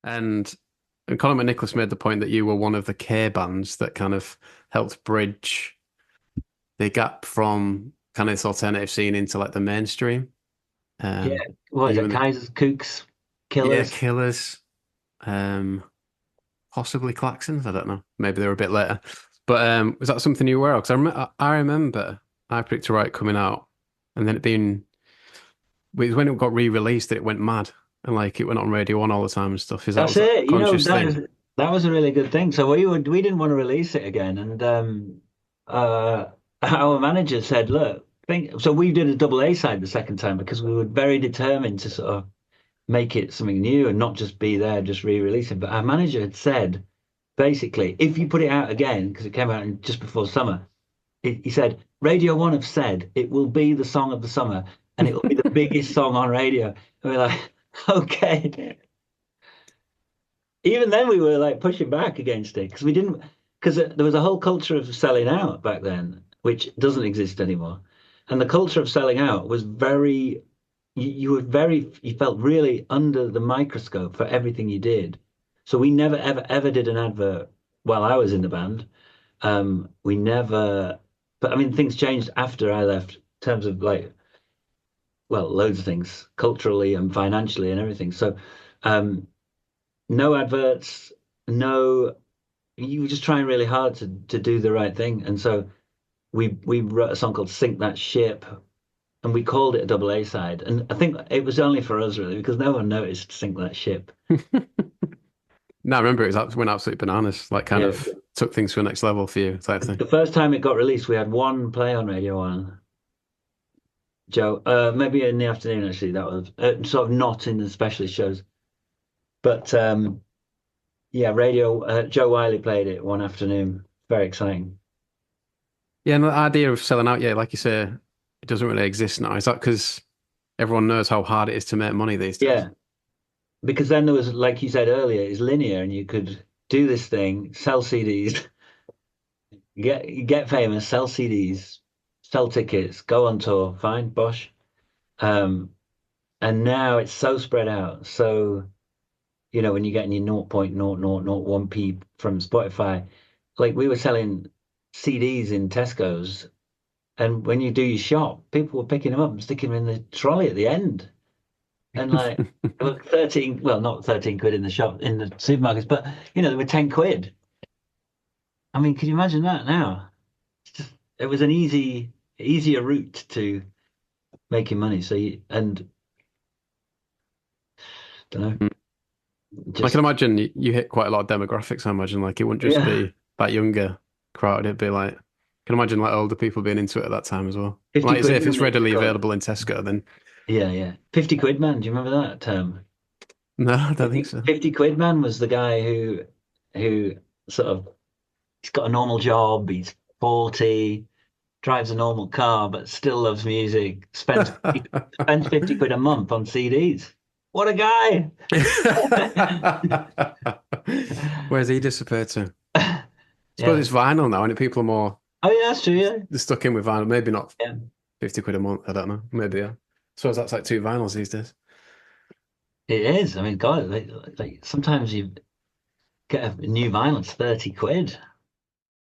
And Colin McNicholas made the point that you were one of the K bands that kind of helped bridge the gap from kind of this alternative scene into like the mainstream. Yeah. Um, What is you it? and the Kaisers, Kooks, yeah, Killers. Killers, um, possibly Klaxons. I don't know. Maybe they were a bit later. But was that something you were? Because I remember I Picked a Right coming out, and then it being when it got re-released, it went mad, and like it went on Radio One all the time and stuff. That's Was that a it. conscious thing? That was a really good thing. So we didn't want to release it again, and uh, our manager said, "Look, think." So we did a double A side the second time because we were very determined to sort of make it something new and not just be there, just re-release it. But our manager had said, basically, if you put it out again, because it came out just before summer, he said, Radio One have said it will be the song of the summer and it will be the biggest song on radio. And we're like, okay. Even then, we were like pushing back against it because we didn't, because there was a whole culture of selling out back then, which doesn't exist anymore. And the culture of selling out was very, you were very, you felt really under the microscope for everything you did. So we never, ever, ever did an advert while I was in the band. We never, but I mean, things changed after I left in terms of like, well, loads of things culturally and financially and everything. So, um, no adverts, no, you were just trying really hard to do the right thing. And so we wrote a song called Sink That Ship and we called it a double A side. And I think it was only for us really because no one noticed Sink That Ship. No, I remember went absolutely bananas. Like, kind Yeah. of took things to a next level for you, type thing. The first time it got released, we had one play on Radio One. Joe, maybe in the afternoon actually. That was sort of not in the specialist shows, but yeah, Radio. Joe Wiley played it one afternoon. Very exciting. Yeah, and the idea of selling out, yeah, like you say, it doesn't really exist now. Is that because everyone knows how hard it is to make money these days? Yeah, because then there was, like you said earlier, it's linear, and you could do this thing, sell CDs, get famous, sell CDs, sell tickets, go on tour, fine, bosh. Um, and now it's so spread out. So, when you're getting your 0.0001p from Spotify, like we were selling CDs in Tesco's, and when you do your shop, people were picking them up and sticking them in the trolley at the end. And like, they were 13, well, not 13 quid in the shop, in the supermarkets, but they were 10 quid. I mean, can you imagine that now? It was an easier route to making money. So, and don't know, I can just, imagine you hit quite a lot of demographics. I imagine like it wouldn't just yeah, be that younger crowd. It'd be like, I can imagine like older people being into it at that time as well. 50 Like you say, quid if man, it's they used to readily call it. available in Tesco, then 50 quid man. Do you remember that term? no, I don't think 50, so. 50 quid man was the guy who sort of, he's got a normal job, he's 40, drives a normal car, but still loves music, spends 50 quid a month on CDs. What a guy. Where's he disappeared to? I suppose Yeah. it's vinyl now, and people are more Oh, yeah, that's true. Yeah. they're stuck in with vinyl. Maybe not Yeah. 50 quid a month. I don't know. Maybe, yeah. Suppose that's like two vinyls these days. It is. I mean, God, sometimes you get a new vinyl, it's 30 quid.